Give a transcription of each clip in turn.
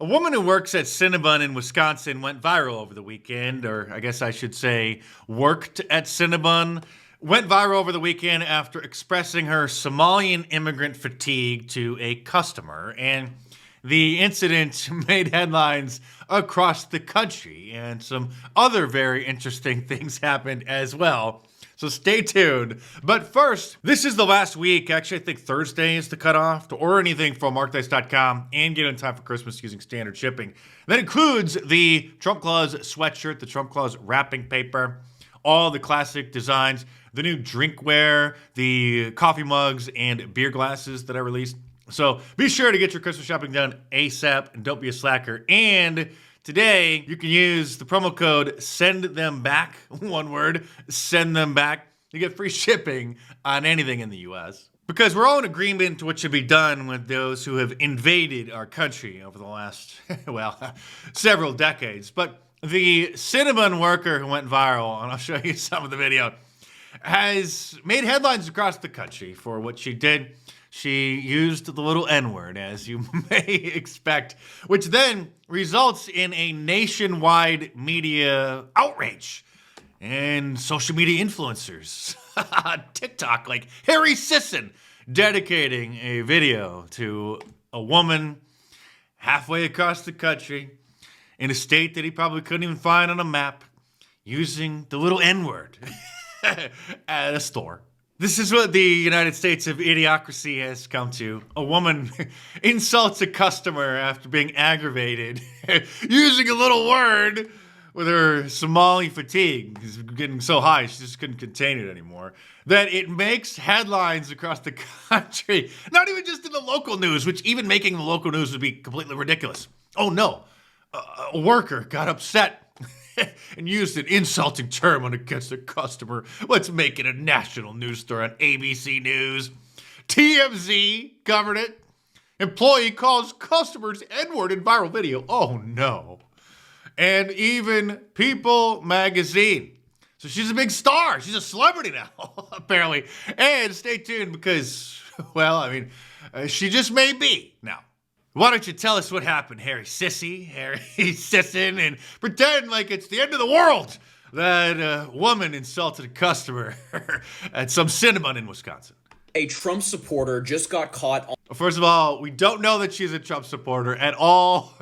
A woman who works at Cinnabon in Wisconsin went viral over the weekend, or I guess I should say worked at Cinnabon. Went viral over the weekend after expressing her Somalian immigrant fatigue to a customer. And the incident made headlines across the country, and some other very interesting things happened as well. So stay tuned. But first, this is the last week. Actually, I think Thursday is the cutoff to order anything from marketplace.com and get in time for Christmas using standard shipping. That includes the Trump Claus sweatshirt, the Trump Claus wrapping paper, all the classic designs, the new drinkware, the coffee mugs, and beer glasses that I released. So be sure to get your Christmas shopping done ASAP and don't be a slacker. And today, you can use the promo code SENDTHEMBACK, one word, send them back, to get free shipping on anything in the U.S. Because we're all in agreement to what should be done with those who have invaded our country over the last, several decades. But the Cinnabon worker who went viral, and I'll show you some of the video, has made headlines across the country for what she did. She used the little N-word, as you may expect, which then results in a nationwide media outrage. And social media influencers, TikTok, like Harry Sisson, dedicating a video to a woman halfway across the country in a state that he probably couldn't even find on a map, using the little N-word at a store. This is what the United States of idiocracy has come to. A woman insults a customer after being aggravated, using a little word with her Somali fatigue. It's getting so high, she just couldn't contain it anymore, that it makes headlines across the country. Not even just in the local news, which even making the local news would be completely ridiculous. Oh no, a worker got upset and used an insulting term against a customer. Let's make it a national news story on ABC News. TMZ covered it. Employee calls customers N-word in viral video. Oh no. And even People magazine. So she's a big star. She's a celebrity now, apparently. And stay tuned because, she just may be now. Why don't you tell us what happened, Harry Sisson, and pretend like it's the end of the world that a woman insulted a customer at some Cinnabon in Wisconsin. A Trump supporter just got caught on... First of all, we don't know that she's a Trump supporter at all.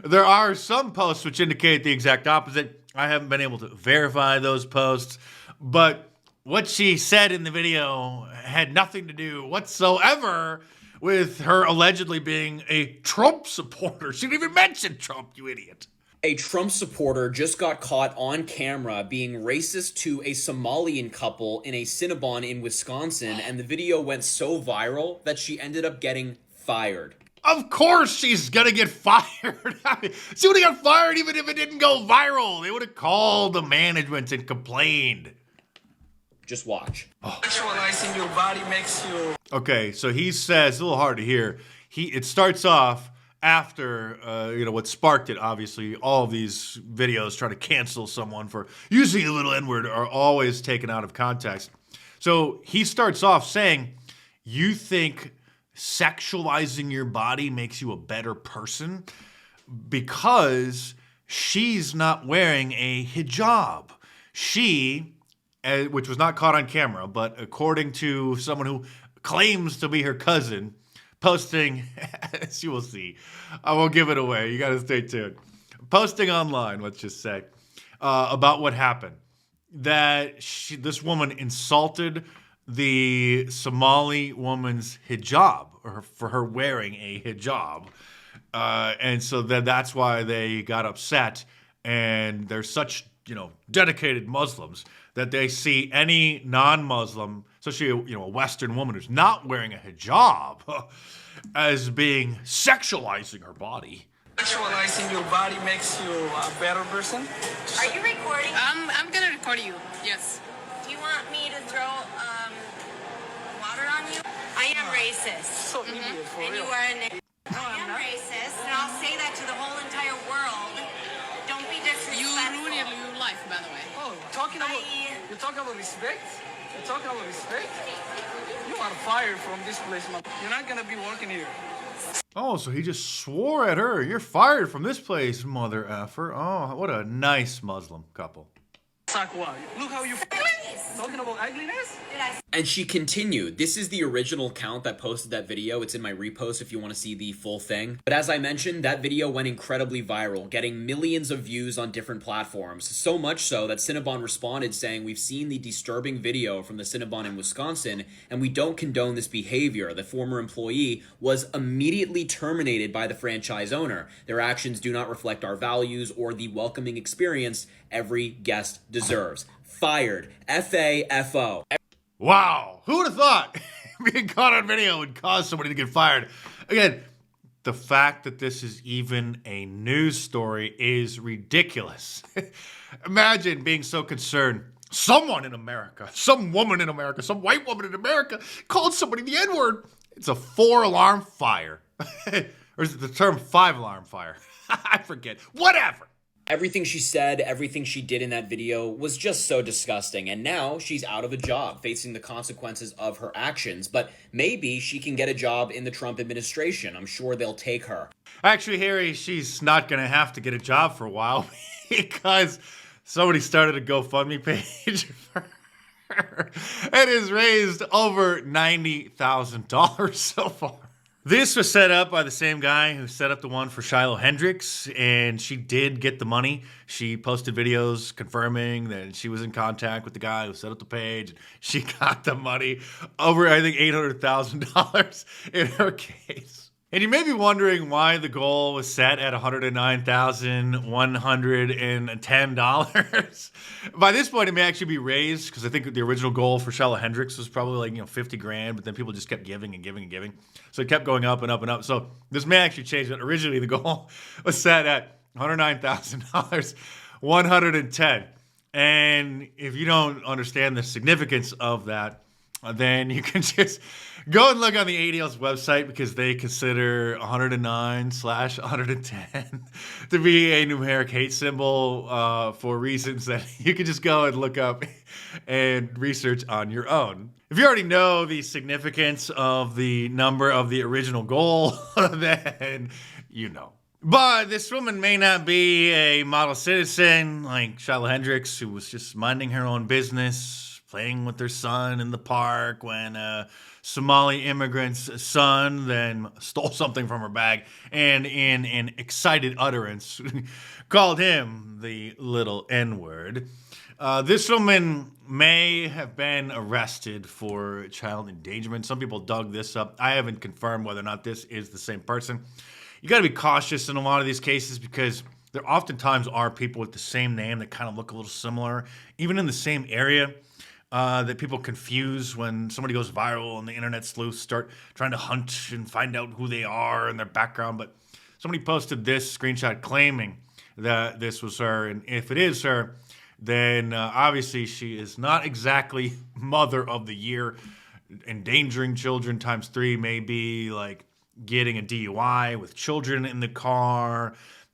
There are some posts which indicate the exact opposite. I haven't been able to verify those posts, but what she said in the video had nothing to do whatsoever with her allegedly being a Trump supporter. She didn't even mention Trump, you idiot. A Trump supporter just got caught on camera being racist to a Somalian couple in a Cinnabon in Wisconsin, and the video went so viral that she ended up getting fired. Of course she's gonna get fired. She would have got fired even if it didn't go viral. They would have called the management and complained. Just watch. Sexualizing your body makes you... Okay, so he says, a little hard to hear, it starts off after, what sparked it, obviously. All of these videos trying to cancel someone for using a little N-word are always taken out of context. So he starts off saying, you think sexualizing your body makes you a better person because she's not wearing a hijab. She... which was not caught on camera, but according to someone who claims to be her cousin, posting, as you will see, I won't give it away, you gotta stay tuned, posting online, let's just say, about what happened, that this woman insulted the Somali woman's hijab, or for her wearing a hijab, and so that's why they got upset, and they're such, dedicated Muslims, that they see any non-Muslim, especially a Western woman who's not wearing a hijab, as being sexualizing her body. Sexualizing your body makes you a better person. Are you recording? I'm gonna record you. Yes. Do you want me to throw water on you? I am racist. So idiot, for And real. you are an... I am racist, and I'll say that to the whole entire world. Don't be disrespectful. You ruined your life, by the way. Oh, you're talking about respect? You're talking about respect? You are fired from this place, man. You're not gonna be working here. Oh, so he just swore at her. You're fired from this place, mother effer. Oh, what a nice Muslim couple. Sakwa, look how you talking about ugliness? And she continued. This is the original account that posted that video. It's in my repost if you want to see the full thing. But as I mentioned, that video went incredibly viral, getting millions of views on different platforms. So much so that Cinnabon responded saying, "We've seen the disturbing video from the Cinnabon in Wisconsin, and we don't condone this behavior." The former employee was immediately terminated by the franchise owner. Their actions do not reflect our values or the welcoming experience every guest deserves. Fired. F-A-F-O. Wow, who would have thought being caught on video would cause somebody to get fired? Again, the fact that this is even a news story is ridiculous. Imagine being so concerned. Someone in America, some woman in America, some white woman in America called somebody the N-word. It's a 4-alarm fire. Or is it the term 5-alarm fire? I forget. Whatever. Everything she said, everything she did in that video was just so disgusting. And now she's out of a job, facing the consequences of her actions. But maybe she can get a job in the Trump administration. I'm sure they'll take her. Actually, Harry, she's not going to have to get a job for a while because somebody started a GoFundMe page for her. It has raised over $90,000 so far. This was set up by the same guy who set up the one for Shiloh Hendricks, and she did get the money. She posted videos confirming that she was in contact with the guy who set up the page. She got the money, over, I think, $800,000 in her case. And you may be wondering why the goal was set at $109,110. By this point, it may actually be raised, because I think the original goal for Shiloh Hendricks was probably like, 50 grand, but then people just kept giving and giving and giving. So it kept going up and up and up. So this may actually change, but originally the goal was set at $109,000, 110. And if you don't understand the significance of that, then you can just go and look on the ADL's website, because they consider 109/110 to be a numeric hate symbol for reasons that you can just go and look up and research on your own. If you already know the significance of the number of the original goal, then you know. But this woman may not be a model citizen like Shiloh Hendricks, who was just minding her own business, playing with their son in the park when a Somali immigrant's son then stole something from her bag and in an excited utterance called him the little N-word. This woman may have been arrested for child endangerment. Some people dug this up. I haven't confirmed whether or not this is the same person. You got to be cautious in a lot of these cases, because there oftentimes are people with the same name that kind of look a little similar, even in the same area. That people confuse when somebody goes viral and the internet sleuths start trying to hunt and find out who they are and their background. But somebody posted this screenshot claiming that this was her. And if it is her, then obviously she is not exactly Mother of the Year. Endangering children ×3 may be like getting a DUI with children in the car,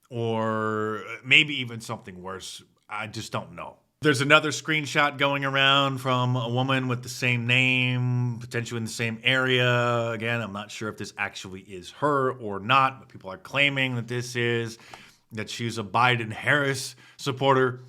or maybe even something worse. I just don't know. There's another screenshot going around from a woman with the same name, potentially in the same area. Again, I'm not sure if this actually is her or not, but people are claiming that that she's a Biden-Harris supporter,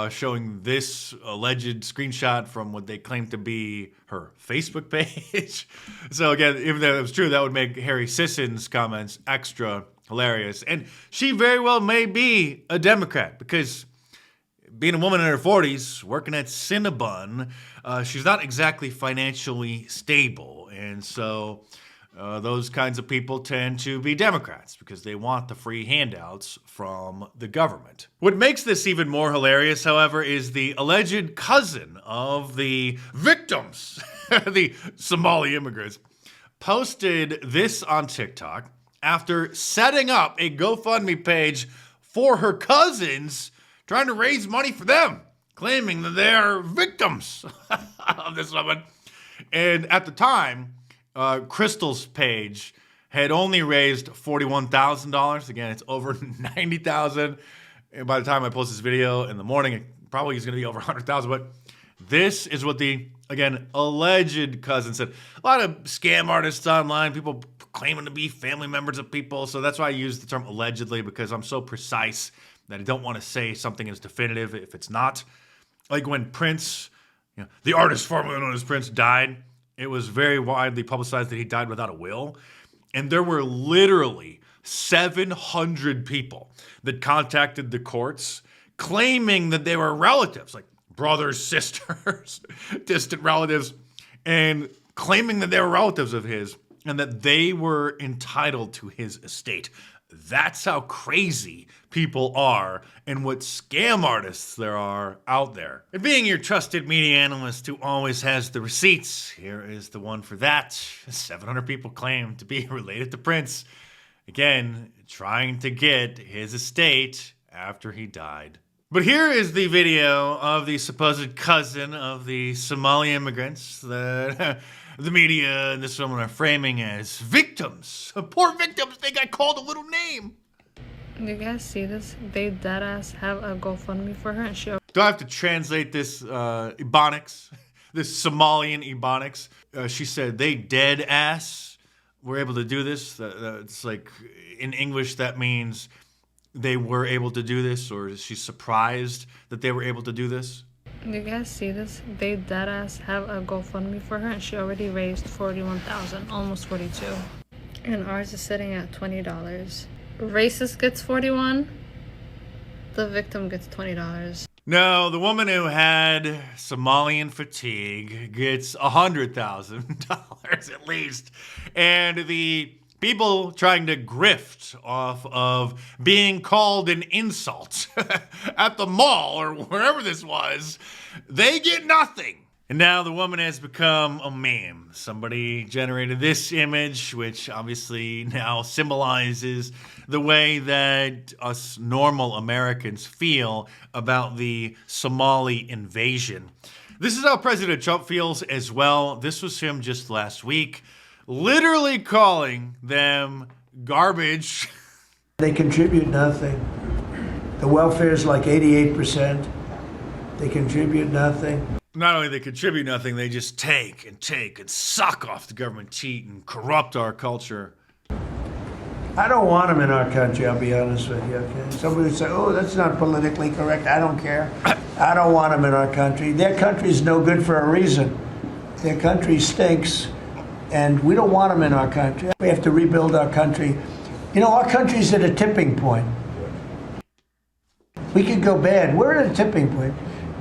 showing this alleged screenshot from what they claim to be her Facebook page. So again, if that was true, that would make Harry Sisson's comments extra hilarious. And she very well may be a Democrat, because being a woman in her 40s, working at Cinnabon, she's not exactly financially stable. And so those kinds of people tend to be Democrats, because they want the free handouts from the government. What makes this even more hilarious, however, is the alleged cousin of the victims, the Somali immigrants, posted this on TikTok after setting up a GoFundMe page for her cousins, trying to raise money for them, claiming that they are victims of this woman. And at the time, Crystal's page had only raised $41,000. Again, it's over $90,000. And by the time I post this video in the morning, it probably is going to be over $100,000. But This is what the, again, alleged cousin said. A lot of scam artists online, people claiming to be family members of people. So that's why I use the term allegedly, because I'm so precise that I don't want to say something is definitive if it's not. Like when Prince, the artist formerly known as Prince, died, it was very widely publicized that he died without a will. And there were literally 700 people that contacted the courts claiming that they were relatives, like brothers, sisters, distant relatives, and claiming that they were relatives of his and that they were entitled to his estate. That's how crazy people are and what scam artists there are out there. And being your trusted media analyst who always has the receipts, here is the one for that. 700 people claim to be related to Prince. Again, trying to get his estate after he died. But here is the video of the supposed cousin of the Somali immigrants that the media and this woman are framing as victims. Poor victims, they got called a little name. You guys see this? They deadass have a GoFundMe for her and she... Do I have to translate this Ebonics? This Somalian Ebonics? She said they dead ass were able to do this. It's like, in English that means they were able to do this, or is she surprised that they were able to do this? You guys see this? They deadass have a GoFundMe for her and she already raised $41,000, almost 42. And ours is sitting at $20. Racist gets 41. The victim gets $20. No, the woman who had Somalian fatigue gets $100,000 at least. And the people trying to grift off of being called an insult at the mall or wherever this was, they get nothing. And now the woman has become a meme. Somebody generated this image, which obviously now symbolizes the way that us normal Americans feel about the Somali invasion. This is how President Trump feels as well. This was him just last week, literally calling them garbage. They contribute nothing. The welfare is like 88%. They contribute nothing. Not only they contribute nothing, they just take and suck off the government teat and corrupt our culture. I don't want them in our country, I'll be honest with you. Okay? Somebody would say, oh, that's not politically correct. I don't care. I don't want them in our country. Their country's no good for a reason. Their country stinks, and we don't want them in our country. We have to rebuild our country. You know, our country's at a tipping point. We could go bad. We're at a tipping point.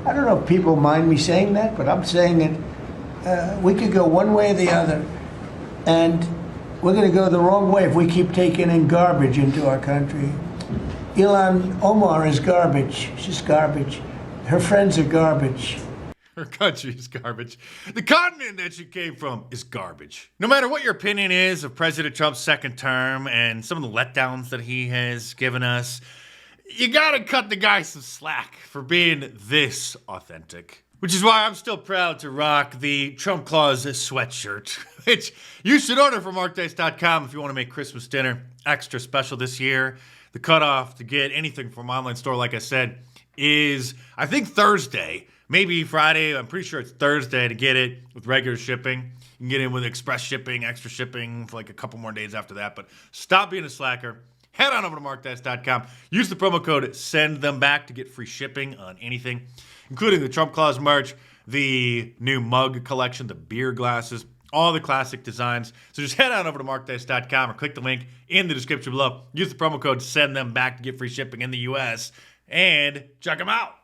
I don't know if people mind me saying that, but I'm saying it. We could go one way or the other, and we're going to go the wrong way if we keep taking in garbage into our country. Ilhan Omar is garbage. She's garbage. Her friends are garbage. Her country is garbage. The continent that she came from is garbage. No matter what your opinion is of President Trump's second term and some of the letdowns that he has given us, you gotta cut the guy some slack for being this authentic. Which is why I'm still proud to rock the Trump Claus sweatshirt, which you should order from markdice.com if you want to make Christmas dinner extra special this year. The cutoff to get anything from online store, like I said, is, I think, Thursday. Maybe Friday. I'm pretty sure it's Thursday to get it with regular shipping. You can get it with express shipping, extra shipping for like a couple more days after that. But stop being a slacker. Head on over to markdice.com. Use the promo code SENDTHEMBACK to get free shipping on anything, including the Trump Claus merch, the new mug collection, the beer glasses, all the classic designs. So just head on over to markdice.com or click the link in the description below. Use the promo code SENDTHEMBACK to get free shipping in the U.S. and check them out.